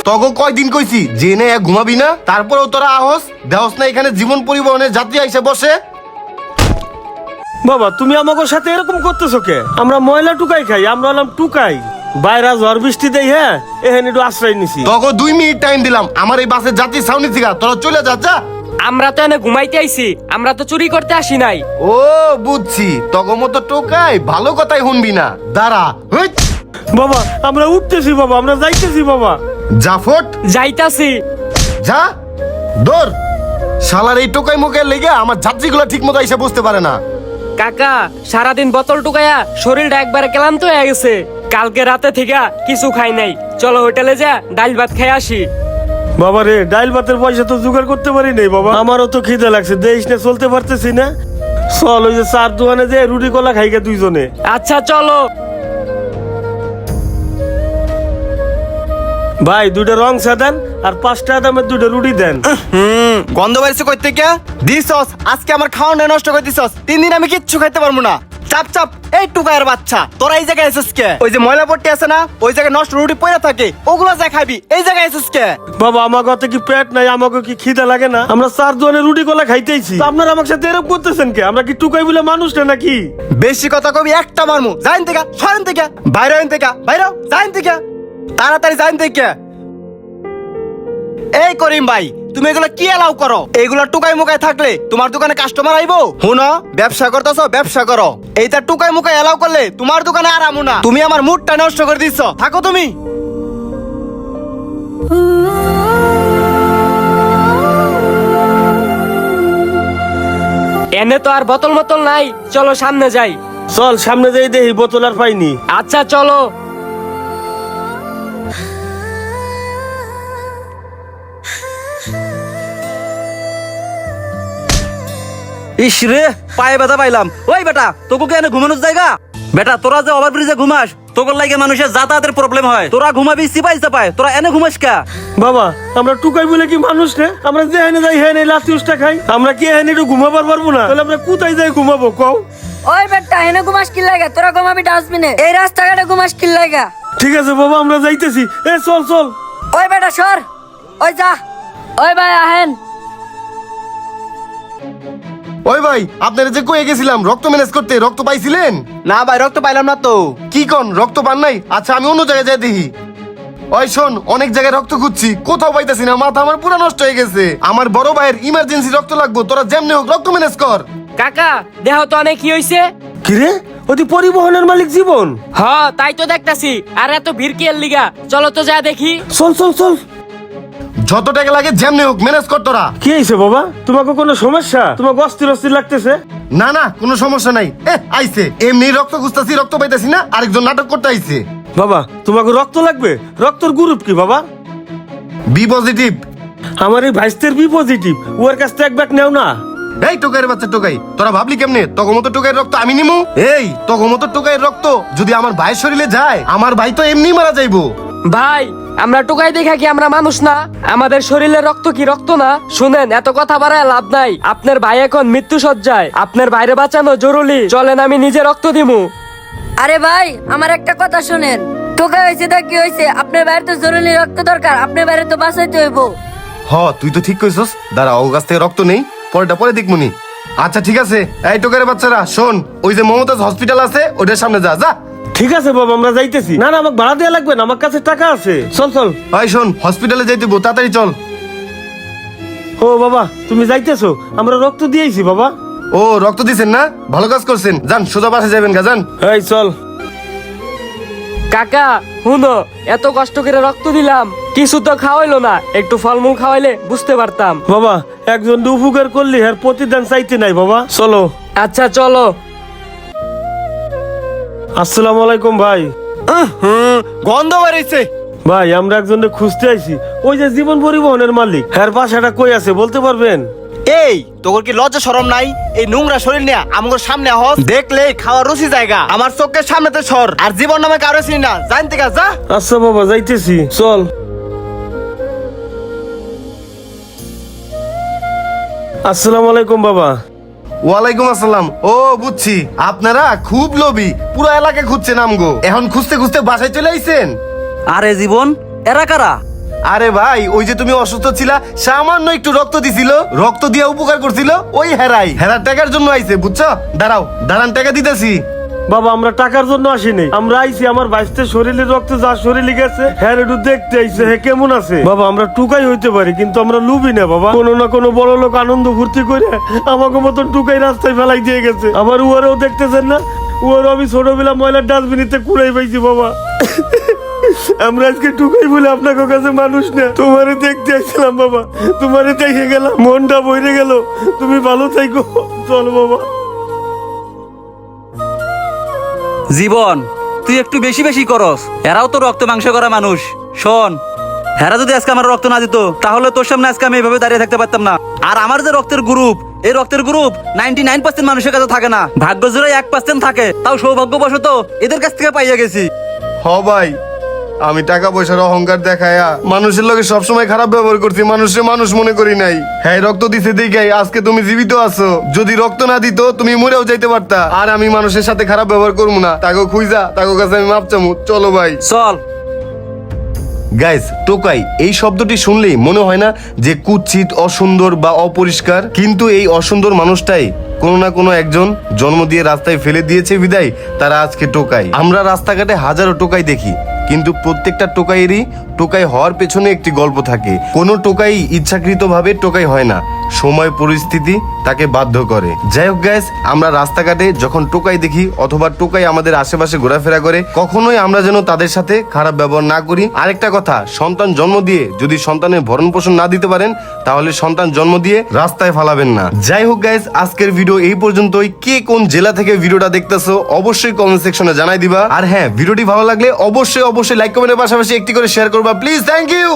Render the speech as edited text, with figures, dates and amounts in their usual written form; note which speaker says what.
Speaker 1: তগো কয়দিন কইছি যে নে ঘুমাবি না, তারপরেও তোরা আহস দেহস না এখানে জীবন পরিবহনের যাত্রী আইসে বসে।
Speaker 2: বাবা তুমি আমাকে সাথে এরকম করতেছো কে? আমরা ময়লা টুকাই খাই, আমরা হলাম টুকাই। বাইরা ঝড় বৃষ্টি দেই, হ্যাঁ এখানে একটু আশ্রয় নিছি।
Speaker 1: তগো 2 মিনিট টাইম দিলাম, আমার এই বাসের যাত্রী সাউনি থেকে তোরা চলে যা।
Speaker 3: আমরা তো এনে ঘুমাইতে আইছি, আমরা তো চুরি করতে আসি নাই।
Speaker 1: ও বুঝছি, তগো মতো টোকাই ভালো কথাই শুনবি না, দাঁড়া। হুইট।
Speaker 2: বাবা আমরা উঠতেছি বাবা, আমরা যাইতেছি বাবা।
Speaker 1: জাফট
Speaker 3: যাইতাছি।
Speaker 1: যা দৌড়। শালার এই টোকাই মুখের লেগে আমার যাত্রীগুলো ঠিক মতো এসে বুঝতে পারে না।
Speaker 3: কাকা সারাদিন বোতল টুকাইয়া শরীরটা একবারে ক্লান্ত হয়ে গেছে, কালকে রাতে থেকে কিছু খাই নাই। চলো হোটেলে যা ডাল ভাত খেয়ে আসি।
Speaker 2: বাবা রে, ডাইল ভাতের পয়সা তো জোগাড় করতে পারি নাই বাবা, আমারও তো খিদে লাগছে, দেশ না চলতে পারতেছি না। চল ওই যে চার দোকানে যে রুটি কলা খাইকে দুইজনে।
Speaker 3: আচ্ছা চলো।
Speaker 2: ভাই 2টা রং চা দেন আর 5 টাকা দামের 2টা রুটি দেন।
Speaker 4: গন্ধ বাইছে কই থেকে দিছস? আজকে আমার খাওয়ানো নষ্ট করে দিছস। 3 দিন আমি কিচ্ছু খাইতে পারবো না। চাপ চাপ, এই টুকায়ের বাচ্চা, তোরা এই জায়গায় এসেছিস কে? ওই যে ময়লা পট্টি আছে না, ওই জায়গায় নষ্ট রুটি পড়ে থাকে, ওগুলো যা খাবি, এই জায়গায় এসেছিস কে?
Speaker 2: বাবা আমার কথা কি পেট নাই, আমাকে কি খিদে লাগে না? আমরা চার দোকানে রুটি কলা খাইতেইছি, তো আপনারা আমার সাথে এরকম করতেছেন কে? আমরা কি টুকাই বলে মানুষ না নাকি?
Speaker 4: বেশি কথা কবি একটা মারমু। যাইন থেকে, সরেন থেকে, বাইরে হইন থেকে, বাইরে যাইন থেকে, তাড়াতাড়ি যাইন থেকে। এই করিম ভাই, তুমি এগুলো কি এলাও করো? এইগুলো টুকাই মুকাই থাকলে তোমার দোকানে কাস্টমার আইবো? হুনো, ব্যবসা করতেছো, ব্যবসা করো। এইটা টুকাই মুকাই এলাও করলে তোমার দোকানে আর আমু না। তুমি আমার মুডটা নষ্ট করে দিচ্ছ, থাকো তুমি।
Speaker 3: এনে তো আর বোতল মতল নাই, চলো সামনে যাই।
Speaker 2: চল সামনে যাই, দেখি বোতল আর পাইনি।
Speaker 3: আচ্ছা চলো।
Speaker 5: ইস রে, পায়ে ব্যথা পাইলাম। ওই বেটা, তোকে কি এনে ঘুমানোর জায়গা? বেটা তোরা যে ওভার ব্রিজে ঘুমাস, তোর লাগে মানুষের যাতায়াতের প্রবলেম হয়। তোরা ঘুমাবি চিপাই চাপায়, তোরা এনে ঘুমাস কা?
Speaker 2: বাবা আমরা টুকাই বলে কি মানুষ রে? আমরা যে হেনে যাই হেনে লাথি উষ্টা খাই, আমরা কি হেনে একটু ঘুমাবার পারবো না? তাহলে আমরা কোথায় যাই ঘুমাবো কও?
Speaker 6: ওই বেটা হেনে ঘুমাস কি লাগা? তোরা ঘুমাবি ডাস্টবিনে, এই রাস্তাঘাটে ঘুমাস কি লাগা?
Speaker 2: ঠিক আছে বাবা, আমরা যাইতেছি। এ চল চল।
Speaker 6: ওই বেটা সর, ওই যা। ওই ভাই আহেন।
Speaker 1: ওই ভাই, আপনারা যে কয়ে গেছিলাম রক্ত ম্যানেজ করতে, রক্ত পাইছিলেন?
Speaker 4: না ভাই, রক্ত পাইলাম না তো।
Speaker 1: কি কোন রক্ত পান নাই? আচ্ছা আমি অন্য জায়গায় যাই দেখি। ওই শোন, অনেক জায়গায় রক্ত খুঁজছি, কোথাও পাইতেছি না, মাথা আমার পুরো নষ্ট হয়ে গেছে। আমার বড় ভাইয়ের ইমার্জেন্সি রক্ত লাগবে, তোরা যেমনি হোক রক্ত ম্যানেজ কর।
Speaker 3: কাকা দেহ তো অনেক কি হইছে?
Speaker 2: কিরে, ওদি পরিবহনের মালিক জীবন?
Speaker 3: হ তাই তো দেখতাছি। আর এত ভিড় কি এর লিগা? চলো তো যা দেখি।
Speaker 2: চল চল চল।
Speaker 1: যত টাকা লাগে যেমনি হোক ম্যানেজ কর তোরা।
Speaker 2: কি হয়েছে বাবা, তোমাকে কোনো সমস্যা? তোমাকে অস্থির অস্থির লাগতেছে?
Speaker 1: না না, কোনো সমস্যা নাই। আইছে এমনি রক্ত খুঁজতাছি, রক্ত পাইতাছি না, আরেকজন নাটক করতে আইছে।
Speaker 2: বাবা তোমাকে রক্ত লাগবে? রক্তর গ্রুপ কি বাবা?
Speaker 1: B positive.
Speaker 2: আমার এই ভাইস্তের বি পজিটিভ, ওর কাছ থেকে এক ব্যাগ নেও না।
Speaker 1: এই টোকাইয়ের বাচ্চা টোকাই, তোরা ভাবলি কেমনে তগো মতো টোকাইয়ের রক্ত আমি নিমু? এই তগো মতো টোকাইয়ের রক্ত যদি আমার ভাইয়ের শরীরে যায়, আমার ভাই তো এমনি মারা যাইবো।
Speaker 3: ভাই আমরা টুকাই দেখা কি আমরা মানুষ না? আমাদের শরীরে রক্ত কি রক্ত না? শুনেন, এত কথা বাড়ায় লাভ নাই। আপনার ভাই এখন মৃত্যু সজ্জায়, আপনার বাইরে বাঁচানো জরুরি। চলেন আমি নিজে রক্ত দিমু।
Speaker 6: আরে ভাই আমার একটা কথা শুনেন, টোকা হয়েছে তা কি হয়েছে? আপনার বাইরে তো জরুরি রক্ত দরকার, আপনার বাইরে তো বাঁচাইতে হইব।
Speaker 1: হ তুই তো ঠিক কইছস, দাঁড়া ও কাছ থেকে রক্ত নেই, পরেটা পরে দেখমুনি। আচ্ছা ঠিক আছে, এই টোকাইয়ের বাচ্চারা শোন, ওই যে মমতাজ হসপিটাল আছে ওটার সামনে যা যা।
Speaker 2: ঠিক আছে বাবা, আমরা যাইতেছি। না না, আমাকে ভাড়া দেওয়া লাগবে না, আমার কাছে টাকা আছে। চল চল।
Speaker 1: ভাই শোন, হসপিটালে যাইতে বো, তাড়াতাড়ি চল।
Speaker 2: ও বাবা তুমি যাইতেছো? আমরা রক্ত দিয়েছি বাবা।
Speaker 1: ও রক্ত দিছেন না, ভালো কাজ করছেন। যান সোজা বাসে যাবেন গা, যান।
Speaker 2: এই চল।
Speaker 3: কাকা হুনো, এত কষ্ট করে রক্ত দিলাম, কিছু তো খাওয়াইলো না। একটু ফলমূল খাওয়াইলে বুঝতে পারতাম।
Speaker 2: বাবা একজন উপকার করলি আর প্রতিদান চাইতে নাই বাবা, চলো।
Speaker 3: আচ্ছা চলো।
Speaker 2: আসসালামু আলাইকুম ভাই।
Speaker 4: গন্ধ বাড়িছে।
Speaker 2: ভাই আমরা একজনকে খুঁজতে আইছি, ওই যে জীবন পরিবহনের মালিক, হ্যার বাসাটা কই আছে বলতে পারবেন?
Speaker 4: এই তোর কি লজ্জা শরম নাই? এই নোংরা শরীর নিয়ে আমার সামনে হস, দেখলে খাওয়ার রুচি জায়গা। আমার চোখের সামনেতে সর, আর জীবন নামে কারো চিনি না, জানতে গা যা।
Speaker 2: আচ্ছা বাবা যাইতেছি, চল। আসসালামু আলাইকুম বাবা।
Speaker 1: ওয়ালাইকুম আসসালাম। ও বুঝছি, আপনারা খুব লোভী, পুরো এলাকা খুঁজছেন আমগো। এখন খুঁজতে খুঁজতে বাসায় চলে আইছেন।
Speaker 5: আরে জীবন, এরা কারা?
Speaker 1: আরে ভাই ওই যে তুমি অসুস্থ ছিলা সামান্য একটু রক্ত দিছিল, রক্ত দিয়া উপকার করছিল ওই হেরাই, হেরার টাকার জন্য আইছে বুঝছো। দাঁড়ান টাকা দিতেছি।
Speaker 2: বাবা আমরা টাকার জন্য আসিনি, আমরা আইছি আমার বাইশতে শরীরের রক্ত যা শরীরে গেছে হ্যাঁ একটু দেখতে আইছে হ্যাঁ কেমন আছে। বাবা আমরা টুকাই হইতে পারি কিন্তু আমরা লুবি না বাবা। কোনো না কোনো বড় লোক আনন্দ ফুর্তি করে আমাকে মতন টুকাই রাস্তায় ফেলাই দিয়ে গেছে। আবার উয়ারেও দেখতেছেন না, উয়ারও আমি ছোটবেলা ময়লার ডাস্টবিনিতে কুড়াই পাইছি বাবা। আমরা আজকে টুকাই বলে আপনাকে কাছে মানুষ না, তোমারে দেখতে আসছিলাম বাবা, তোমারে দেখে গেলাম মনটা বইরে গেল। তুমি ভালো থাইকো, চলো বাবা।
Speaker 5: জীবন তুই একটু বেশি বেশি করস, এরাও তো রক্ত মাংস করা মানুষ। শোন, হেরা যদি আজকে আমার রক্ত না দিত তাহলে তোর সামনে আজকে আমি এইভাবে দাঁড়িয়ে থাকতে পারতাম না। আর আমার যে রক্তের গ্রুপ, এই রক্তের গ্রুপ 99% মানুষের কাছে থাকে না, ভাগ্য জোরে 1% থাকে, তাও সৌভাগ্যবশত এদের কাছ থেকে পাইয়া গেছি।
Speaker 1: হ ভাই, আমি টাকা পয়সার অহংকার দেখায়া মানুষের লগে সবসময় খারাপ ব্যবহার করছি, মানুষের মানুষ মনে করি নাই। হ্যাঁ রক্ত দিছে দেখাই আজকে তুমি জীবিত আছো, যদি রক্ত না দিত তুমি মরেও যাইতে পারতা। আর আমি মানুষের সাথে খারাপ ব্যবহার করবো না, তাকে খুঁজা তাকে কাছে আমি মাপ চামু। চলো ভাই
Speaker 5: চল।
Speaker 1: গাইস, টোকাই এই শব্দটি শুনলেই মনে হয় না যে কুৎসিত, অসুন্দর বা অপরিষ্কার, কিন্তু এই অসুন্দর মানুষটাই কোনো না কোনো একজন জন্ম দিয়ে রাস্তায় ফেলে দিয়েছে বিদায় তারা আজকে টোকাই। আমরা রাস্তাঘাটে হাজারো টোকাই দেখি, কিন্তু প্রত্যেকটা টোকাইয়েরই টোকাই হওয়ার পেছনে একটি গল্প থাকে। কোনো টোকাই ইচ্ছাকৃতভাবে টোকাই হয় না, সময় পরিস্থিতি তাকে বাধ্য করে। যাই হোক গাইস, আমরা রাস্তাঘাটে যখন টোকাই দেখি অথবা টোকাই আমাদের আশেপাশে ঘোরাফেরা করে, কখনোই আমরা যেন তাদের সাথে খারাপ ব্যবহার না করি। আরেকটা কথা, সন্তান জন্ম দিয়ে যদি সন্তানের ভরণ পোষণ না দিতে পারেন তাহলে সন্তান জন্ম দিয়ে রাস্তায় ফালাবেন না। যাই হোক গাইস, আজকের ভিডিও এই পর্যন্তই। কে কোন জেলা থেকে ভিডিওটা দেখতেছো অবশ্যই কমেন্ট সেকশনে জানাই দিবা। আর হ্যাঁ, ভিডিওটি ভালো লাগলে অবশ্যই লাইক কমেন্টের পাশাপাশি একটি করে শেয়ার করবা প্লিজ। Thank you.